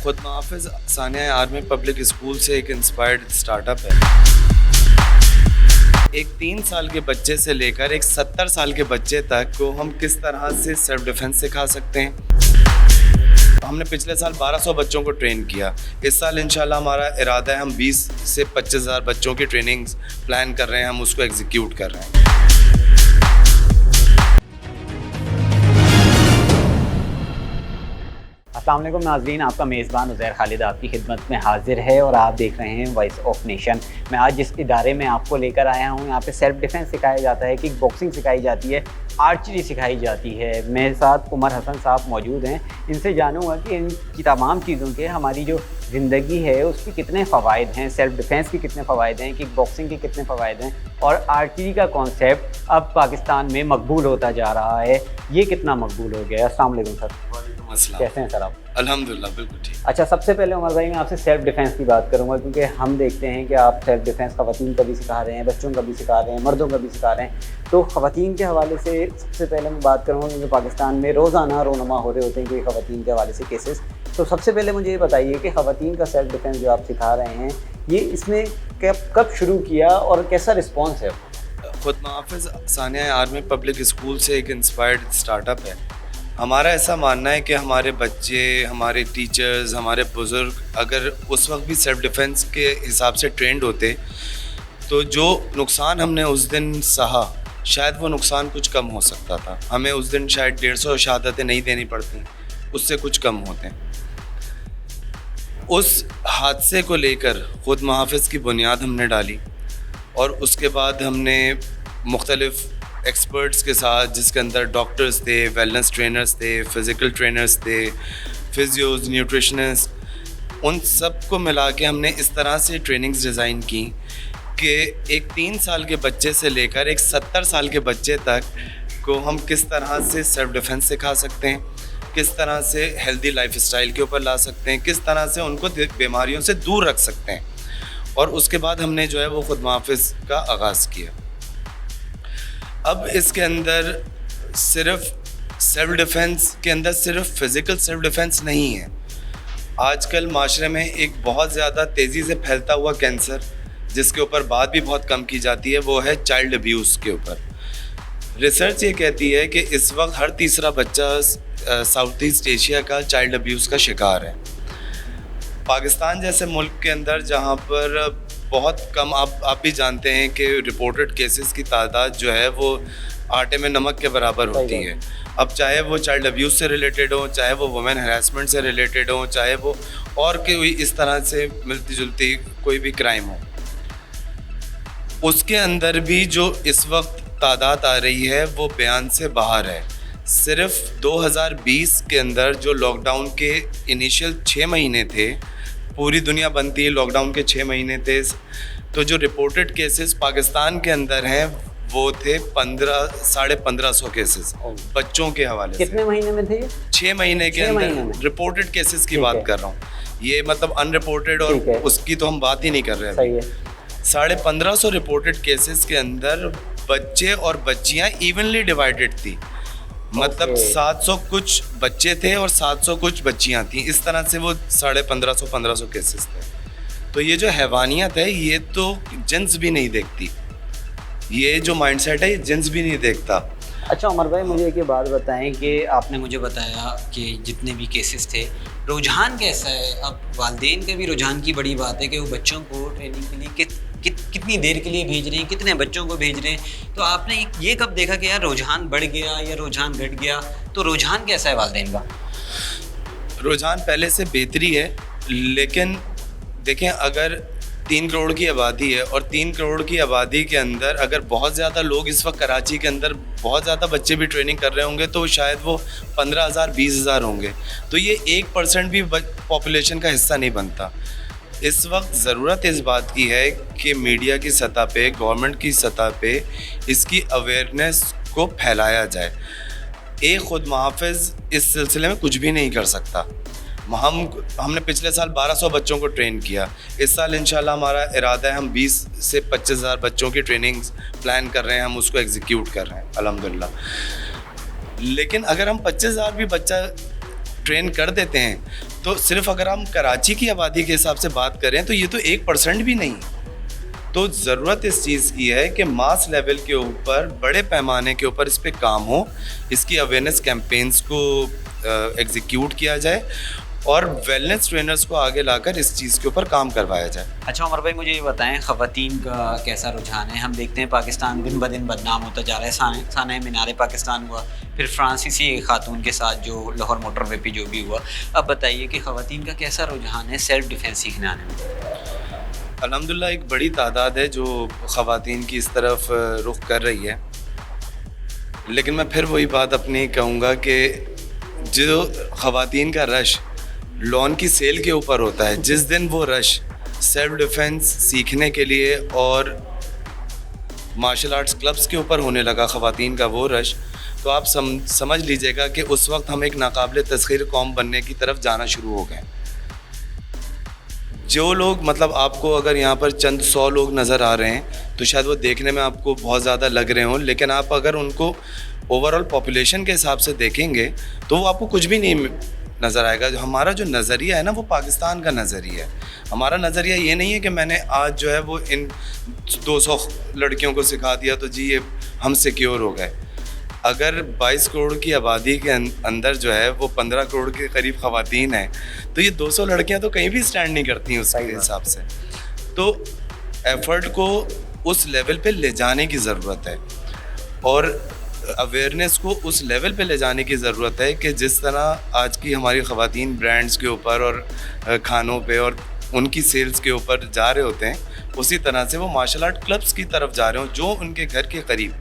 खुद मुहाफ़िज़ Sania army public school से एक इंस्पायर्ड स्टार्टअप है। एक 3 साल के बच्चे से लेकर एक 70 साल के बच्चे तक को हम किस तरह से सेल्फ डिफेंस सिखा सकते हैं। हमने पिछले साल 1200 बच्चों को ट्रेन किया। इस साल इंशाल्लाह हमारा इरादा है हम 20 से 25,000 बच्चों की ट्रेनिंग्स प्लान कर रहे हैं, हम उसको एग्जीक्यूट कर रहे हैं। अस्सलाम वालेकुम नाज़रीन, आपका मेज़बान उज़ैर खालिद आपकी खिदमत में हाज़िर है और आप देख रहे हैं वॉइस ऑफ नेशन। मैं आज जिस इदारे में आपको लेकर आया हूँ, यहाँ पे सेल्फ डिफेंस सिखाया जाता है, किक बॉक्सिंग सिखाई जाती है, आर्चरी सिखाई जाती है। मेरे साथ उमर हसन साहब मौजूद हैं। इनसे जानूँगा कि इनकी तमाम चीज़ों के हमारी जो ज़िंदगी है उसकी कितने फ़वाइद हैं, सेल्फ डिफेंस के कितने फ़वाइद हैं, किक बॉक्सिंग के कितने फ़वाइद हैं और आर्चरी का कॉन्सेप्ट अब पाकिस्तान में मकबूल होता जा रहा है, ये कितना मकबूल हो गया है। अस्सलाम वालेकुम सर। कैसे हैं सर आप? अल्हम्दुलिल्लाह बिल्कुल ठीक। अच्छा, सबसे पहले उमर भाई मैं आपसे सेल्फ डिफेंस की बात करूंगा, क्योंकि हम देखते हैं कि आप सेल्फ डिफेंस ख़वातीन का भी सिखा रहे हैं, बच्चों का भी सिखा रहे हैं, मर्दों का भी सिखा रहे हैं। तो ख़वातीन के हवाले से सबसे पहले मैं बात करूँगा, क्योंकि पाकिस्तान में रोज़ाना रोनमा हो रहे होते हैं कोई ख़वातीन के हवाले से केसेस। तो सबसे पहले मुझे ये बताइए कि ख़वातीन का सेल्फ डिफेंस जो आप सिखा रहे हैं, ये इसमें कब शुरू किया और कैसा रिस्पॉन्स है? खुद मुहाफ़िज़ सानिया आर्मी पब्लिक स्कूल से एक इंस्पायर्ड स्टार्टअप है। हमारा ऐसा मानना है कि हमारे बच्चे, हमारे टीचर्स, हमारे बुज़ुर्ग अगर उस वक्त भी सेल्फ डिफेंस के हिसाब से ट्रेंड होते तो जो नुकसान हमने उस दिन सहा, शायद वो नुकसान कुछ कम हो सकता था। हमें उस दिन शायद 150 शहादतें नहीं देनी पड़ती, उससे कुछ कम होते। उस हादसे को लेकर खुद मुहाफ़िज़ की बुनियाद हमने डाली और उसके बाद हमने मुख्तलिफ़ एक्सपर्ट्स के साथ, जिसके अंदर डॉक्टर्स थे, वेलनेस ट्रेनर्स थे, फ़िज़िकल ट्रेनर्स थे, फिजियोज, न्यूट्रिशनिस्ट, उन सब को मिला के हमने इस तरह से ट्रेनिंग्स डिज़ाइन की कि एक 3 साल के बच्चे से लेकर एक 70 साल के बच्चे तक को हम किस तरह से सेल्फ डिफेंस सिखा सकते हैं, किस तरह से हेल्दी लाइफस्टाइल के ऊपर ला सकते हैं, किस तरह से उनको बीमारियों से दूर रख सकते हैं। और उसके बाद हमने जो है वो खुद मुहाफ़िज़ का आगाज़ किया। अब इसके अंदर सिर्फ सेल्फ डिफेंस के अंदर सिर्फ फ़िज़िकल सेल्फ डिफेंस नहीं है। आजकल माशरे में एक बहुत ज़्यादा तेज़ी से फैलता हुआ कैंसर, जिसके ऊपर बात भी बहुत कम की जाती है, वो है चाइल्ड अब्यूज़ के ऊपर। रिसर्च ये कहती है कि इस वक्त हर तीसरा बच्चा साउथ ईस्ट एशिया का चाइल्ड अब्यूज़ का शिकार है। पाकिस्तान जैसे मुल्क के अंदर जहाँ पर बहुत कम, आप भी जानते हैं कि रिपोर्टेड केसेस की तादाद जो है वो आटे में नमक के बराबर होती है। अब चाहे वो चाइल्ड अब्यूज़ से रिलेटेड हो, चाहे वो वुमेन हरासमेंट से रिलेटेड हो, चाहे वो और कोई इस तरह से मिलती जुलती कोई भी क्राइम हो, उसके अंदर भी जो इस वक्त तादाद आ रही है वो बयान से बाहर है। सिर्फ 2020 के अंदर जो लॉकडाउन के इनिशियल 6 महीने थे, पूरी दुनिया बंद थी, लॉकडाउन के 6 महीने थे, तो जो रिपोर्टेड केसेस पाकिस्तान के अंदर हैं वो थे 1500 केसेस बच्चों के हवाले से। कितने महीने में थे? 6 महीने के अंदर रिपोर्टेड केसेस की बात कर रहा हूँ। ये मतलब अनरिपोर्टेड और उसकी तो हम बात ही नहीं कर रहे हैं। 1550 रिपोर्टेड केसेस के अंदर बच्चे और बच्चियाँ इवनली डिवाइडेड थी। मतलब 700 कुछ बच्चे थे और 700 कुछ बच्चियां थीं। इस तरह से वो 1550 केसेस थे। तो ये जो हैवानियत है, ये तो जिन्स भी नहीं देखती। ये जो माइंडसेट है, ये जिन्स भी नहीं देखता। अच्छा उमर भाई, मुझे एक बात बताएं कि आपने मुझे बताया कि जितने भी केसेस थे, रुझान कैसा है? अब वालिदैन का भी रुझान की बड़ी बात है कि वो बच्चों को ट्रेनिंग के लिए कितनी देर के लिए भेज रहे हैं, कितने बच्चों को भेज रहे हैं। तो आपने ये कब देखा कि यार रुझान बढ़ गया या रुझान घट गया? तो रुझान कैसा है वालिदैन का? रुझान पहले से बेहतरी है, लेकिन देखें अगर 3 करोड़ की आबादी है और 3 करोड़ की आबादी के अंदर अगर बहुत ज़्यादा लोग इस वक्त कराची के अंदर बहुत ज़्यादा बच्चे भी ट्रेनिंग कर रहे होंगे तो शायद वो 15,000 20,000 होंगे। तो ये 1% भी पॉपुलेशन का हिस्सा नहीं बनता। इस वक्त ज़रूरत इस बात की है कि मीडिया की सतह पे, गवर्नमेंट की सतह पे इसकी अवेयरनेस को फैलाया जाए। एक खुद मुहाफ़िज़ इस सिलसिले में कुछ भी नहीं कर सकता। हमने पिछले साल 1200 बच्चों को ट्रेन किया। इस साल इंशाल्लाह हमारा इरादा है हम 20 से 25,000 बच्चों की ट्रेनिंग्स प्लान कर रहे हैं, हम उसको एग्जीक्यूट कर रहे हैं अल्हम्दुलिल्लाह। लेकिन अगर हम 25,000 भी बच्चा ट्रेन कर देते हैं तो सिर्फ अगर हम कराची की आबादी के हिसाब से बात करें तो ये तो 1% भी नहीं। तो ज़रूरत इस चीज़ की है कि मास लेवल के ऊपर बड़े पैमाने के ऊपर इस पे काम हो, इसकी अवेयरनेस कैंपेन्स को एग्जीक्यूट किया जाए और वेलनेस ट्रेनर्स को आगे लाकर इस चीज़ के ऊपर काम करवाया जाए। अच्छा उमर भाई, मुझे ये बताएं ख़वातीन का कैसा रुझान है? हम देखते हैं पाकिस्तान दिन ब दिन बदनाम होता जा रहा है। साना मीनार पाकिस्तान हुआ, फिर फ्रांसीसी खातून के साथ जो लाहौर मोटरवे पे जो भी हुआ। अब बताइए कि ख़वातीन का कैसा रुझान है सेल्फ डिफेंस सीखने आने में? अल्हम्दुलिल्लाह एक बड़ी तादाद है जो ख़वातीन की इस तरफ रुख कर रही है, लेकिन मैं फिर वही बात अपनी कहूँगा कि जो ख़वातीन का रश लॉन की सेल के ऊपर होता है, जिस दिन वो रश सेल्फ डिफेंस सीखने के लिए और मार्शल आर्ट्स क्लब्स के ऊपर होने लगा ख़वातीन का वो रश, तो आप समझ लीजिएगा कि उस वक्त हम एक नाकाबिल तस्खीर कौम बनने की तरफ जाना शुरू हो गए। जो लोग मतलब आपको अगर यहाँ पर चंद 100 लोग नज़र आ रहे हैं तो शायद वो देखने में आपको बहुत ज़्यादा लग रहे हों, लेकिन आप अगर उनको ओवरऑल पॉपुलेशन के हिसाब से देखेंगे तो वो आपको कुछ भी नहीं नज़र आएगा। हमारा जो नज़रिया है ना वो पाकिस्तान का नज़रिया है। हमारा नज़रिया ये नहीं है कि मैंने आज जो है वो इन 200 लड़कियों को सिखा दिया तो जी ये हम सिक्योर हो गए। अगर 22 करोड़ की आबादी के अंदर जो है वो 15 करोड़ के करीब ख़वातीन हैं तो ये 200 लड़कियां तो कहीं भी स्टैंड नहीं करती हैं उसके हिसाब से। तो एफ़र्ट को उस लेवल पे ले जाने की ज़रूरत है और अवेयरनेस को उस लेवल पे ले जाने की ज़रूरत है कि जिस तरह आज की हमारी ख़वातीन ब्रांड्स के ऊपर और खानों पे और उनकी सेल्स के ऊपर जा रहे होते हैं, उसी तरह से वो मार्शल आर्ट क्लब्स की तरफ जा रहे हो जो उनके घर के करीब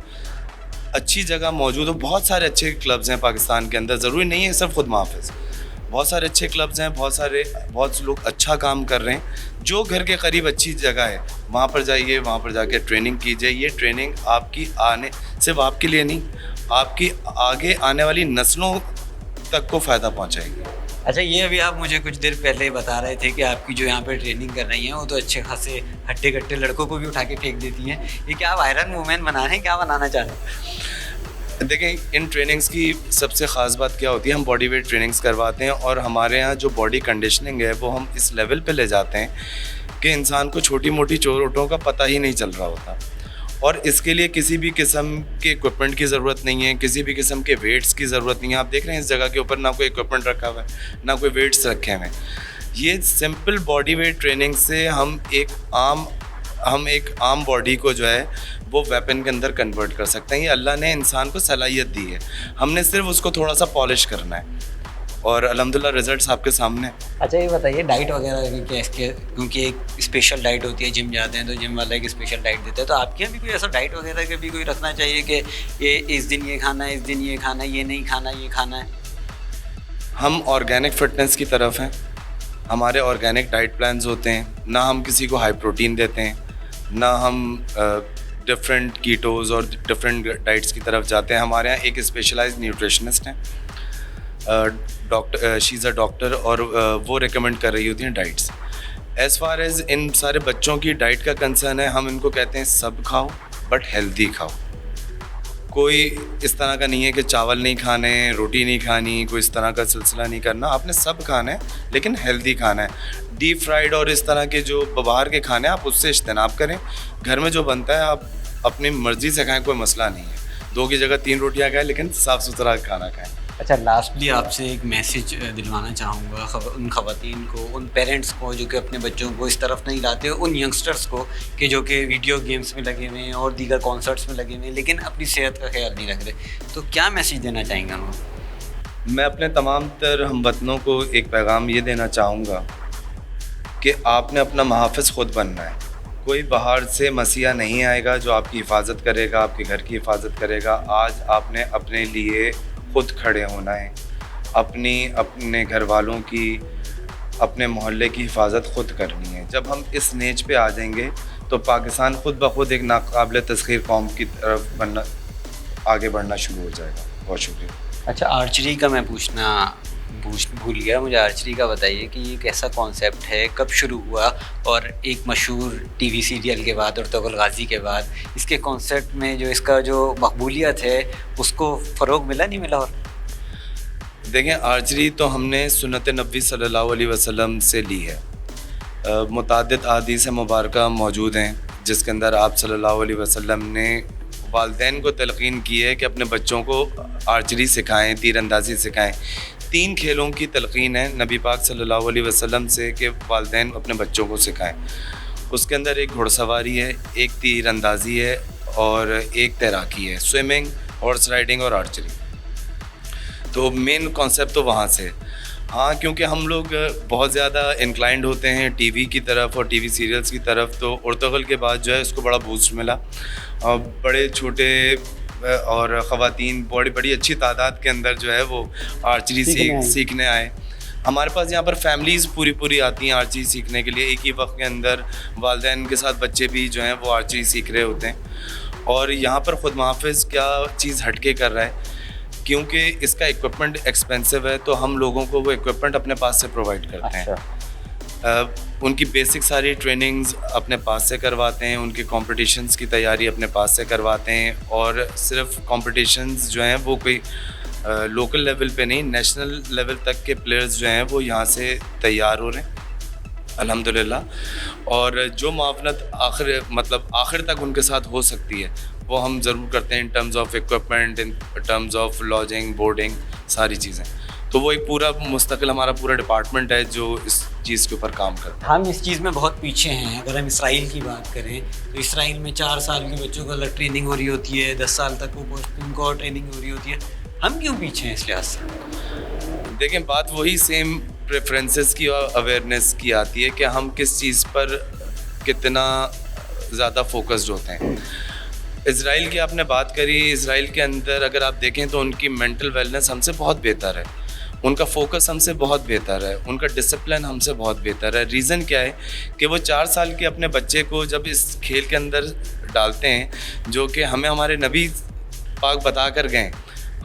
अच्छी जगह मौजूद हो। बहुत सारे अच्छे क्लब्स हैं पाकिस्तान के अंदर, ज़रूरी नहीं है सिर्फ खुद मुहाफ़िज़, बहुत सारे अच्छे क्लब्स हैं, बहुत लोग अच्छा काम कर रहे हैं। जो घर के करीब अच्छी जगह है वहाँ पर जाइए, वहाँ पर जाके ट्रेनिंग कीजिए। ये ट्रेनिंग आपकी सिर्फ आपके लिए नहीं, आपकी आगे आने वाली नस्लों तक को फ़ायदा पहुँचाएगी। अच्छा, ये अभी आप मुझे कुछ देर पहले ही बता रहे थे कि आपकी जो यहाँ पे ट्रेनिंग कर रही हैं वो तो अच्छे खासे हट्टे कट्टे लड़कों को भी उठा के फेंक देती हैं। ये क्या आप आयरन वूमेन बना रहे हैं, क्या बनाना चाह रहे हैं? देखें, इन ट्रेनिंग्स की सबसे ख़ास बात क्या होती है, हम बॉडी वेट ट्रेनिंग्स करवाते हैं और हमारे यहाँ जो बॉडी कंडीशनिंग है वो हम इस लेवल पे ले जाते हैं कि इंसान को छोटी मोटी चोटों का पता ही नहीं चल रहा होता। और इसके लिए किसी भी किस्म के इक्विपमेंट की ज़रूरत नहीं है, किसी भी किस्म के वेट्स की ज़रूरत नहीं है। आप देख रहे हैं इस जगह के ऊपर ना कोई इक्विपमेंट रखा हुआ है, ना कोई वेट्स रखे हुए हैं। ये सिंपल बॉडी वेट ट्रेनिंग से हम एक आम बॉडी को जो है वो वेपन के अंदर कन्वर्ट कर सकते हैं। ये अल्लाह ने इंसान को सलाहियत दी है, हमने सिर्फ उसको थोड़ा सा पॉलिश करना है और अल्हम्दुलिल्लाह रिजल्ट्स आपके सामने। अच्छा, ये बताइए डाइट वगैरह की इसके, क्योंकि एक स्पेशल डाइट होती है, जिम जाते हैं तो जिम वाला एक स्पेशल डाइट देता है, तो आपके यहाँ भी कोई ऐसा डाइट वगैरह का भी कोई रखना चाहिए कि ये इस दिन ये खाना है, इस दिन ये खाना है, ये नहीं खाना, ये खाना है? हम ऑर्गेनिक फ़िटनेस की तरफ हैं, हमारे ऑर्गेनिक डाइट प्लान्स होते हैं। ना हम किसी को हाई प्रोटीन देते हैं, ना हम डिफरेंट कीटोज़ और डिफरेंट डाइट्स की तरफ जाते हैं। हमारे यहाँ एक स्पेशलाइज्ड न्यूट्रिशनिस्ट हैं, शी इज़ अ डॉक्टर, और वो रिकमेंड कर रही होती हैं diets. As far as in सारे बच्चों की डाइट का कंसर्न है, हम इनको कहते हैं सब खाओ बट हेल्दी खाओ। कोई इस तरह का नहीं है कि चावल नहीं खाने, रोटी नहीं खानी, कोई इस तरह का सिलसिला नहीं करना। आपने सब खाना है लेकिन हेल्दी खाना है। डीप फ्राइड और इस तरह के जो बाहर के खाने आप उससे इज्तनाब करें। घर में जो बनता है आप अपनी मर्ज़ी से खाएं, कोई मसला नहीं है। 2 की जगह 3 रोटियां खाएं लेकिन साफ़ सुथरा खाना खाएं। अच्छा, लास्टली आपसे एक मैसेज दिलवाना चाहूँगा उन ख़वातीन को, उन पेरेंट्स को जो कि अपने बच्चों को इस तरफ नहीं लाते, उन यंगस्टर्स को कि जो कि वीडियो गेम्स में लगे हुए हैं और दीगर कॉन्सर्ट्स में लगे हुए हैं लेकिन अपनी सेहत का ख्याल नहीं रख रहे, तो क्या मैसेज देना चाहेंगे उनको? मैं अपने तमाम तर हमवतनों को एक पैगाम ये देना चाहूँगा कि आपने अपना मुहाफ़िज़ ख़ुद बनना है। कोई बाहर से मसीहा नहीं आएगा जो आपकी हिफाजत करेगा, आपके घर की हिफाजत करेगा। आज आपने अपने लिए खुद खड़े होना है, अपने घर वालों की, अपने मोहल्ले की हिफाजत खुद करनी है। जब हम इस नेज पे आ जाएंगे तो पाकिस्तान खुद ब खुद एक नाकाबिल तस्खीर कौम की तरफ आगे बढ़ना शुरू हो जाएगा। बहुत शुक्रिया। अच्छा, आर्चरी का मैं पूछना भूल गया, मुझे आर्चरी का बताइए कि ये कैसा कॉन्सेप्ट है, कब शुरू हुआ, और एक मशहूर टीवी सीरियल के बाद अर्तुगरुल गाजी के बाद इसके कॉन्सेप्ट में जो इसका जो मकबूलियत है उसको फ़रोग मिला नहीं मिला? और देखें, आर्चरी तो हमने सुन्नत नबी सल्लल्लाहु अलैहि वसल्लम से ली है। मुतअद्दिद अहादीस मुबारका मौजूद हैं जिसके अंदर आप सल्लल्लाहु अलैहि वसल्लम ने वालिदैन को तलक़ीन की है कि अपने बच्चों को आर्चरी सिखाएं, तीरंदाजी सिखाएं। 3 खेलों की तलक़ीन है नबी पाक सल्लल्लाहु अलैहि वसल्लम से कि वालिदैन अपने बच्चों को सिखाएं। उसके अंदर एक घुड़सवारी है, एक तीरंदाजी है और एक तैराकी है, स्विमिंग, हॉर्स राइडिंग और आर्चरी। तो मेन कॉन्सेप्ट तो वहाँ से। हाँ, क्योंकि हम लोग बहुत ज़्यादा इंक्लाइंड होते हैं टीवी की तरफ और टीवी सीरियल्स की तरफ, तो अर्तुगरुल के बाद जो है इसको बड़ा बूस्ट मिला। बड़े छोटे और ख़वातीन बड़ी अच्छी तादाद के अंदर जो है वो आर्चरी सीखने आए। हमारे पास यहाँ पर फैमिलीज़ पूरी आती हैं आर्चरी सीखने के लिए। एक ही वक्त के अंदर वालिदैन के साथ बच्चे भी जो हैं वो आर्चरी सीख रहे होते हैं। और यहाँ पर ख़ुद मुहाफ़िज़ क्या चीज़ हटके कर रहा है, क्योंकि इसका इक्विपमेंट एक्सपेंसिव है, तो हम लोगों को वो इक्विपमेंट अपने पास से प्रोवाइड करते हैं। उनकी बेसिक सारी ट्रेनिंग्स अपने पास से करवाते हैं, उनके कॉम्पिटिशन्स की तैयारी अपने पास से करवाते हैं। और सिर्फ कॉम्पिटिशन्स जो हैं वो कोई लोकल लेवल पे नहीं, नेशनल लेवल तक के प्लेयर्स जो हैं वो यहाँ से तैयार हो रहे हैं अल्हम्दुलिल्लाह। और जो मुआवनत आखिर तक उनके साथ हो सकती है वो हम ज़रूर करते हैं, in terms of equipment, in terms of lodging, boarding, सारी चीज़ें। तो वो एक पूरा मुस्तकिल हमारा पूरा डिपार्टमेंट है जो इस चीज़ के ऊपर काम करता है। हम इस चीज़ में बहुत पीछे हैं। अगर हम इसराइल की बात करें तो इसराइल में 4 साल के बच्चों को अलग ट्रेनिंग हो रही होती है, 10 साल तक उनको और ट्रेनिंग हो रही होती है। हम क्यों पीछे हैं इस लिहाज से? देखें, बात वही सेम प्रेफरेंसेस की और अवेयरनेस की आती है कि हम किस चीज़ पर कितना ज़्यादा फोकस्ड होते हैं। इज़राइल की आपने बात करी, इज़राइल के अंदर अगर आप देखें तो उनकी मेंटल वेलनेस हमसे बहुत बेहतर है, उनका फोकस हमसे बहुत बेहतर है, उनका डिसिप्लिन हमसे बहुत बेहतर है। रीज़न क्या है कि वो 4 साल के अपने बच्चे को जब इस खेल के अंदर डालते हैं, जो कि हमें हमारे नबी पाक बता कर गए,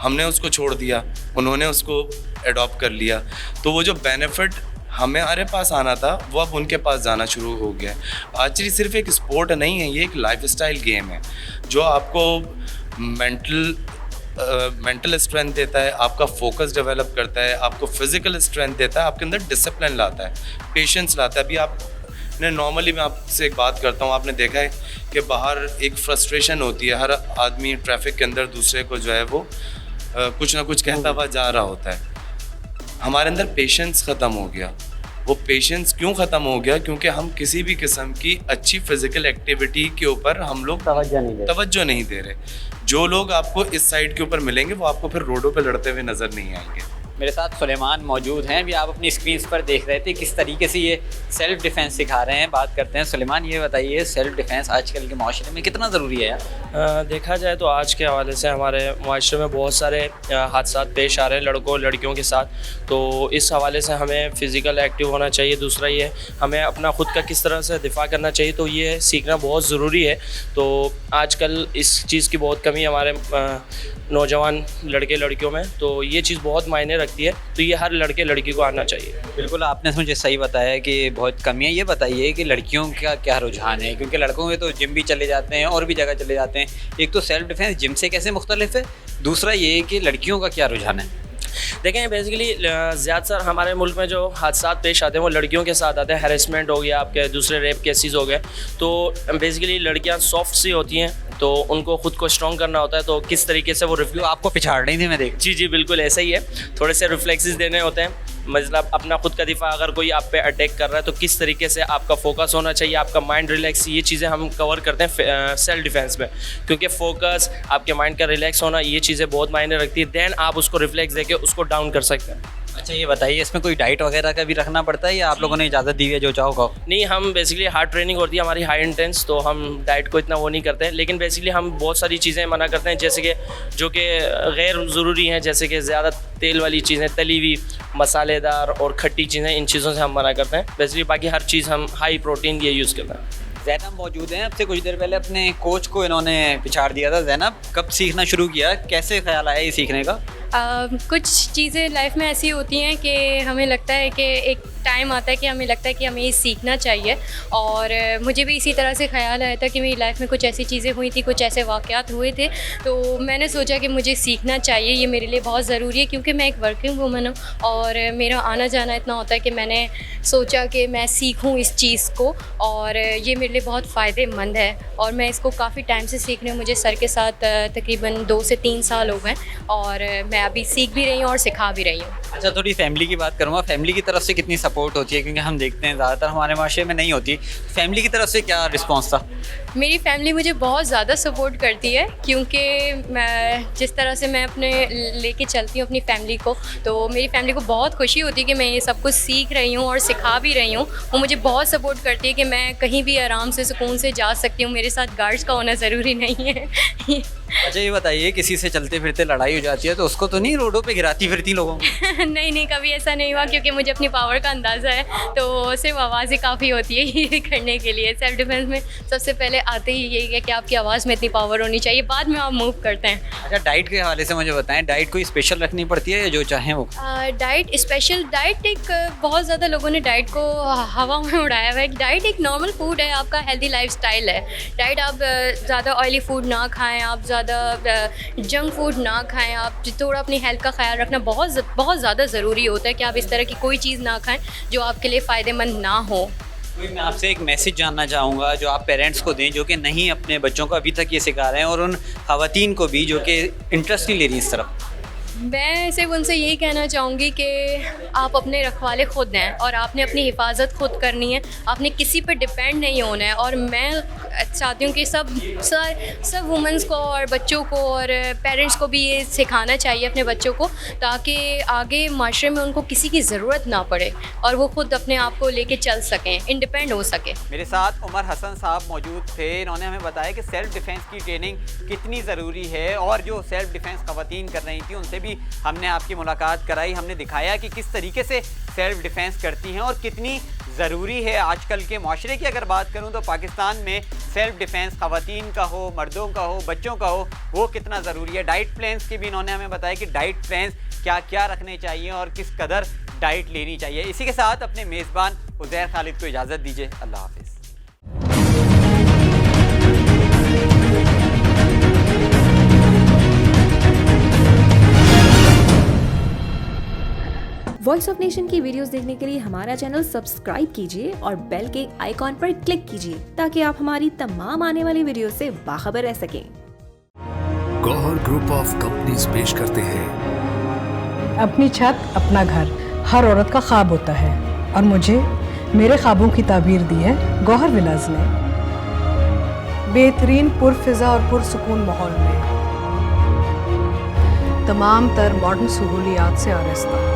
हमने उसको छोड़ दिया, उन्होंने उसको एडॉप्ट कर लिया, तो वो जो बेनिफिट हमारे पास आना था वो अब उनके पास जाना शुरू हो गया। आर्चरी सिर्फ एक स्पोर्ट नहीं है, ये एक लाइफस्टाइल गेम है जो आपको मेंटल स्ट्रेंथ देता है, आपका फोकस डेवलप करता है, आपको फिज़िकल स्ट्रेंथ देता है, आपके अंदर डिसिप्लिन लाता है, पेशेंस लाता है। अभी आपने नॉर्मली, मैं आपसे एक बात करता हूँ, आपने देखा है कि बाहर एक फ्रस्ट्रेशन होती है, हर आदमी ट्रैफिक के अंदर दूसरे को जो है वो कुछ ना कुछ कहता हुआ जा रहा होता है। हमारे अंदर पेशेंस ख़त्म हो गया। वो पेशेंस क्यों ख़त्म हो गया? क्योंकि हम किसी भी किस्म की अच्छी फ़िज़िकल एक्टिविटी के ऊपर हम लोग तवज्जो नहीं दे रहे। जो लोग आपको इस साइड के ऊपर मिलेंगे वो आपको फिर रोडों पे लड़ते हुए नज़र नहीं आएंगे। मेरे साथ सुलेमान मौजूद हैं। अभी आप अपनी स्क्रीन पर देख रहे थे किस तरीके से ये सेल्फ़ डिफेंस सिखा रहे हैं। बात करते हैं सुलेमान, ये बताइए सेल्फ़ डिफेंस आजकल के माशरे में कितना ज़रूरी है यार? देखा जाए तो आज के हवाले से हमारे माशरे में बहुत सारे हादसा पेश आ रहे हैं लड़कों लड़कियों के साथ, तो इस हवाले से हमें फ़िज़िकल एक्टिव होना चाहिए। दूसरा ये हमें अपना ख़ुद का किस तरह से दिफा करना चाहिए, तो ये सीखना बहुत ज़रूरी है। तो आजकल इस चीज़ की बहुत कमी हमारे नौजवान लड़के लड़कियों में, तो ये चीज़ बहुत मायने रखती है, तो ये हर लड़के लड़की को आना चाहिए। बिल्कुल, आपने मुझे सही बताया कि बहुत कमी है। ये बताइए कि लड़कियों का क्या रुझान है, क्योंकि लड़कों में तो जिम भी चले जाते हैं और भी जगह चले जाते हैं। एक तो सेल्फ़ डिफेंस जिम से कैसे मुख्तलिफ है, दूसरा ये कि लड़कियों का क्या रुझान है? देखें, बेसिकली ज़्यादातर हमारे मुल्क में जो हादसा पेश आते हैं वो लड़कियों के साथ आते हैं। हैरेसमेंट हो गया, आपके दूसरे रेप केसेस हो गए। तो बेसिकली लड़कियां सॉफ्ट सी होती हैं, तो उनको ख़ुद को स्ट्रॉन्ग करना होता है। तो किस तरीके से वो आपको पिछाड़ रही थी मैं देख। जी बिल्कुल ऐसा ही है। थोड़े से रिफ्लेक्सेस देने होते हैं, मतलब अपना खुद का दिफा, अगर कोई आप पे अटैक कर रहा है तो किस तरीके से आपका फोकस होना चाहिए, आपका माइंड रिलैक्स, ये चीज़ें हम कवर करते हैं सेल्फ डिफेंस में। क्योंकि फोकस, आपके माइंड का रिलैक्स होना, ये चीज़ें बहुत मायने रखती है। देन आप उसको रिफ्लेक्स देके उसको डाउन कर सकते हैं। अच्छा, ये बताइए इसमें कोई डाइट वगैरह का भी रखना पड़ता है या आप लोगों ने इजाज़त दी है जो चाहो खाओ? नहीं, हम बेसिकली हार्ड ट्रेनिंग होती है हमारी, हाई इंटेंस, तो हम डाइट को इतना वो नहीं करते हैं। लेकिन बेसिकली हम बहुत सारी चीज़ें मना करते हैं, जैसे कि जो कि गैर ज़रूरी हैं, जैसे कि ज़्यादा तेल वाली चीज़ें, तली हुई, मसालेदार और खट्टी चीज़ें, इन चीज़ों से हम मना करते हैं। बेसिकली बाकी हर चीज़ हम हाई प्रोटीन ये यूज़ करते हैं। ज़ैनब मौजूद हैं। अब से कुछ देर पहले अपने कोच को इन्होंने पिछाड़ दिया था। ज़ैनब, कब सीखना शुरू किया, कैसे ख्याल आया ये सीखने का? कुछ चीज़ें लाइफ में ऐसी होती हैं कि हमें लगता है कि एक टाइम आता है कि हमें लगता है कि हमें ये सीखना चाहिए, और मुझे भी इसी तरह से ख्याल आया था कि मेरी लाइफ में कुछ ऐसी चीज़ें हुई थी, कुछ ऐसे वाक़यात हुए थे, तो मैंने सोचा कि मुझे सीखना चाहिए, ये मेरे लिए बहुत ज़रूरी है, क्योंकि मैं एक वर्किंग वूमन हूँ और मेरा आना जाना इतना होता है कि मैंने सोचा कि मैं सीखूँ इस चीज़ को, और ये मेरे लिए बहुत फ़ायदेमंद है, और मैं इसको काफ़ी टाइम से सीख रही हूँ। मुझे सर के साथ तकरीबन 2 से 3 साल हो गए, और मैं अभी सीख भी रही हूँ और सिखा भी रही हूँ। अच्छा, थोड़ी फैमिली की बात करूँगा, फैमिली की तरफ से कितनी सपोर्ट होती है, क्योंकि हम देखते हैं ज़्यादातर हमारे माशरे में नहीं होती, फैमिली की तरफ से क्या रिस्पॉन्स था? मेरी फैमिली मुझे बहुत ज़्यादा सपोर्ट करती है, क्योंकि मैं जिस तरह से मैं अपने लेके चलती हूँ अपनी फैमिली को, तो मेरी फैमिली को बहुत खुशी होती है कि मैं ये सब कुछ सीख रही हूँ और सिखा भी रही हूँ। वो मुझे बहुत सपोर्ट करती है कि मैं कहीं भी आराम से सुकून से जा सकती हूँ, मेरे साथ गार्ड्स का होना ज़रूरी नहीं है। अच्छा, ये बताइए, किसी से चलते फिरते लड़ाई हो जाती है तो उसको तो नहीं रोडों पे गिराती फिरती लोगों को? नहीं, कभी ऐसा नहीं हुआ, क्योंकि मुझे अपनी पावर का अंदाज़ा है, तो सिर्फ आवाज़ ही काफ़ी होती है ये करने के लिए। सेल्फ डिफेंस में सबसे पहले आते ही यही है कि आपकी आवाज़ में इतनी पावर होनी चाहिए, बाद में आप मूव करते हैं। अच्छा, डाइट के हवाले से मुझे बताएं, डाइट कोई स्पेशल रखनी पड़ती है या जो चाहें वो? डाइट स्पेशल, डाइट एक बहुत ज़्यादा लोगों ने डाइट को हवा में उड़ाया हुआ है। डाइट एक नॉर्मल फूड है, आपका हेल्दी लाइफस्टाइल है। डाइट आप ज़्यादा ऑयली फूड ना खाएं, आप ज़्यादा जंक फूड ना खाएं, आप थोड़ा अपनी हेल्थ का ख्याल रखना बहुत ज़्यादा ज़रूरी होता है कि आप इस तरह की कोई चीज़ ना खाएं जो आपके लिए फ़ायदेमंद ना हो। मैं आपसे एक मैसेज जानना चाहूँगा जो आप पेरेंट्स को दें, जो कि नहीं अपने बच्चों को अभी तक ये सिखा रहे हैं, और उन ख़वातीन को भी जो कि इंटरेस्ट नहीं ले रही इस तरफ। मैं सिर्फ उनसे यही कहना चाहूँगी कि आप अपने रखवाले खुद हैं, और आपने अपनी हिफाजत खुद करनी है, आपने किसी पर डिपेंड नहीं होना है। और मैं चाहती हूँ कि सब वुमेंस को और बच्चों को और पेरेंट्स को भी ये सिखाना चाहिए अपने बच्चों को, ताकि आगे माशरे में उनको किसी की ज़रूरत ना पड़े और वो खुद अपने आप को लेके चल सकें, इंडिपेंडेंट हो सकें। मेरे साथ उमर हसन साहब मौजूद थे। इन्होंने हमें बताया कि सेल्फ़ डिफेंस की ट्रेनिंग कितनी ज़रूरी है, और जो सेल्फ़ डिफेंस ख़वातीन कर रही थी उनसे भी हमने आपकी मुलाकात कराई। हमने दिखाया कि किस तरीके से सेल्फ़ डिफेंस करती हैं और कितनी ज़रूरी है। आजकल के माशरे की अगर बात करूं तो पाकिस्तान में सेल्फ़ डिफेंस ख़वातीन का हो, मर्दों का हो, बच्चों का हो, वो कितना ज़रूरी है। डाइट प्लान्स की भी इन्होंने हमें बताया कि डाइट प्लान्स क्या क्या रखने चाहिए और किस कदर डाइट लेनी चाहिए। इसी के साथ अपने मेज़बान उज़ैर खालिद को इजाज़त दीजिए। अल्लाह हाफ़िज़। वॉइस ऑफ नेशन की वीडियोस देखने के लिए हमारा चैनल सब्सक्राइब कीजिए और बेल के आइकॉन पर क्लिक कीजिए, ताकि आप हमारी तमाम आने वाली वीडियो से बाखबर रह सकें। गौहर ग्रुप ऑफ कंपनीज पेश करते हैं अपनी छत अपना घर, हर औरत का ख्वाब होता है, और मुझे मेरे ख्वाबों की ताबीर दी है गौहर विलाज ने। बेहतरीन पुरफिजा और पुरसुकून माहौल में तमाम तर मॉडर्न सहूलियात से आरास्ता,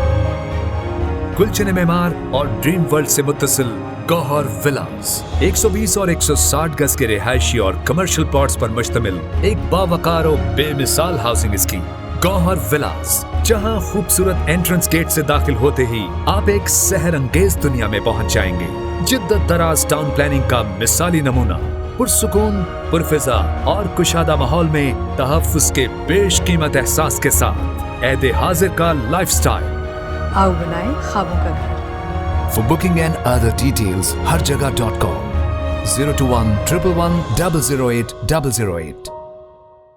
गुलशन मेमार और ड्रीम वर्ल्ड से मुत्तसिल गौहर विलास 120 और 160 गज के रिहायशी और कमर्शियल प्लॉट्स पर मुश्तमिल एक बावकार और बेमिसाल हाउसिंग स्कीम गौहर विलास, जहां खूबसूरत एंट्रेंस गेट से दाखिल होते ही आप एक सहर अंगेज दुनिया में पहुंच जाएंगे। जिद्दत दराज टाउन प्लानिंग का मिसाली नमूना, पुरसुकून, पुरफिजा और कुशादा माहौल में तहफ्फुज़ के बेशकीमत एहसास के साथ ऐदे हाजिर का लाइफस्टाइल। आओ बनाएं ख्वाबों का घर। For booking and other details, harjagah.com 021 111 008 008।